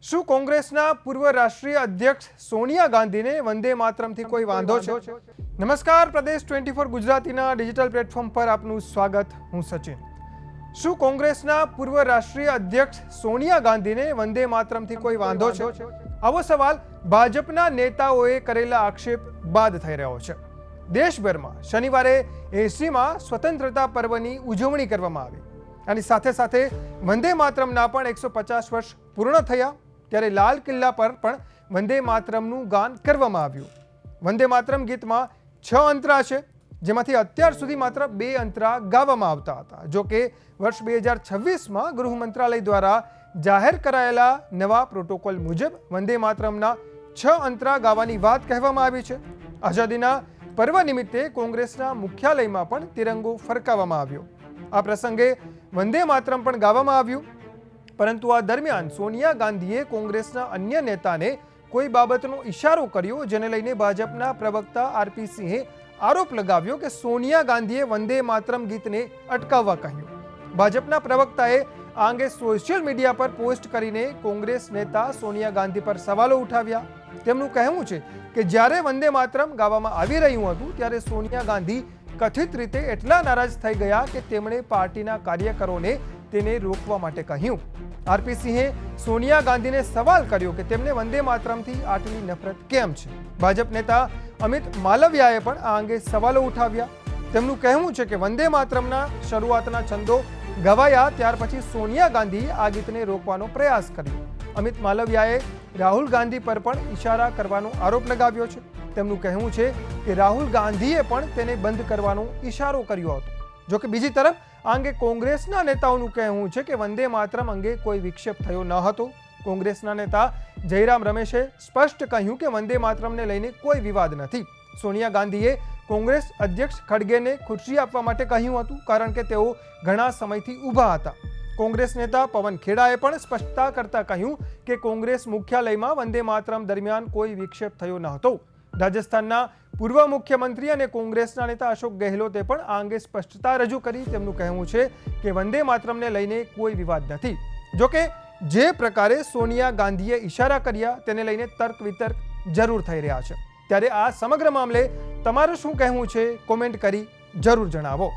શું કોંગ્રેસના પૂર્વ રાષ્ટ્રીય અધ્યક્ષ સોનિયા ગાંધીને વંદે માતરમથી કોઈ વાંધો છે? નમસ્કાર, પ્રદેશ 24 ગુજરાતીના ડિજિટલ પ્લેટફોર્મ પર આપનું સ્વાગત. હું સચિન. શું કોંગ્રેસના પૂર્વ રાષ્ટ્રીય અધ્યક્ષ સોનિયા ગાંધીને વંદે માતરમથી કોઈ વાંધો છે? આવો સવાલ ભાજપના નેતાઓએ કરેલા આક્ષેપ બાદ થઈ રહ્યો છે. દેશભરમાં શનિવારે 80માં સ્વતંત્રતા પર્વની ઉજવણી કરવામાં આવી અને સાથે સાથે વંદે માતરમના પણ 150 વર્ષ પૂર્ણ થયા. ત્યારે લાલ કિલ્લા પર પણ વંદે માતરમનું ગાન કરવામાં આવ્યું. વંદે માતરમ ગીતમાં 6 અંતરા છે, જેમાંથી અત્યાર સુધી માત્ર 2 અંતરા ગાવામાં આવતા હતા. જો કે વર્ષ 2026માં ગૃહ મંત્રાલય દ્વારા જાહેર કરાયેલા નવા પ્રોટોકોલ મુજબ વંદે માતરમના 6 અંતરા ગાવાની વાત કહેવામાં આવી છે. આઝાદીના પર્વ નિમિત્તે કોંગ્રેસના મુખ્યાલયમાં પણ તિરંગો ફરકાવવામાં આવ્યો. આ પ્રસંગે વંદે માતરમ પણ ગાવામાં આવ્યું. પરંતુ આ દરમિયાન સોનિયા ગાંધીએ કોંગ્રેસના અન્ય નેતાને કોઈ બાબતનો ઇશારો કર્યો, જેને લઈને ભાજપના પ્રવક્તા આરપી સિંહે આરોપ લગાવ્યો કે સોનિયા ગાંધીએ વંદે માતરમ ગીતને અટકાવવા કહ્યું. ભાજપના પ્રવક્તાએ આ અંગે સોશિયલ મીડિયા પર પોસ્ટ કરીને કોંગ્રેસ નેતા સોનિયા ગાંધી પર સવાલો ઉઠાવ્યા. તેમનું કહેવું છે કે જ્યારે વંદે માતરમ ગાવામાં આવી રહ્યું હતું ત્યારે સોનિયા ગાંધી કથિત રીતે એટલા નારાજ થઈ ગયા કે તેમણે પાર્ટીના કાર્યકરોને તેને રોકવા માટે કહ્યું. આરપી સિંહે સોનિયા ગાંધીને સવાલ કર્યો કે તેમને વંદે માતરમથી આટલી નફરત કેમ છે. ભાજપ નેતા અમિત માલવિયાએ પણ આ અંગે સવાલો ઉઠાવ્યા. તેમનું કહેવું છે કે વંદે માતરમના શરૂઆતના છંદો ગવાયા ત્યાર પછી સોનિયા ગાંધીએ આ ગીતને રોકવાનો પ્રયાસ કર્યો. અમિત માલવિયાએ રાહુલ ગાંધી પર પણ ઇશારા કરવાનો આરોપ લગાવ્યો છે. તેમનું કહેવું છે કે રાહુલ ગાંધીએ પણ તેને બંધ કરવાનો ઇશારો કર્યો હતો. જોકે બીજી તરફ આ અંગે કોંગ્રેસના નેતાઓનું કહેવું છે કે વંદે માતરમ અંગે કોઈ વિક્ષેપ થયો ન હતો. કોંગ્રેસના નેતા જયરામ રમેશે સ્પષ્ટ કહ્યું કે વંદે માતરમને લઈને કોઈ વિવાદ નથી. સોનિયા ગાંધીએ કોંગ્રેસ અધ્યક્ષ ખડગેને ખુરશી આપવા માટે કહ્યું હતું, કારણ કે તેઓ ઘણા સમયથી ઊભા હતા. કોંગ્રેસ નેતા પવન ખેડાએ પણ સ્પષ્ટતા કરતા કહ્યું કે કોંગ્રેસ મુખ્યાલયમાં વંદે માતરમ દરમિયાન કોઈ વિક્ષેપ થયો ન હતો. રાજસ્થાનના પૂર્વ મુખ્યમંત્રી અને કોંગ્રેસના નેતા અશોક ગેહલોતે પણ આ અંગે સ્પષ્ટતા રજૂ કરી. તેમનું કહેવું છે કે વંદે માતરમને લઈને કોઈ વિવાદ નથી. જોકે જે પ્રકારે સોનિયા ગાંધીએ ઇશારા કર્યા તેને લઈને તર્ક વિતર્ક જરૂર થઈ રહ્યા છે. ત્યારે આ સમગ્ર મામલે તમારું શું કહેવું છે, કોમેન્ટ કરી જરૂર જણાવો.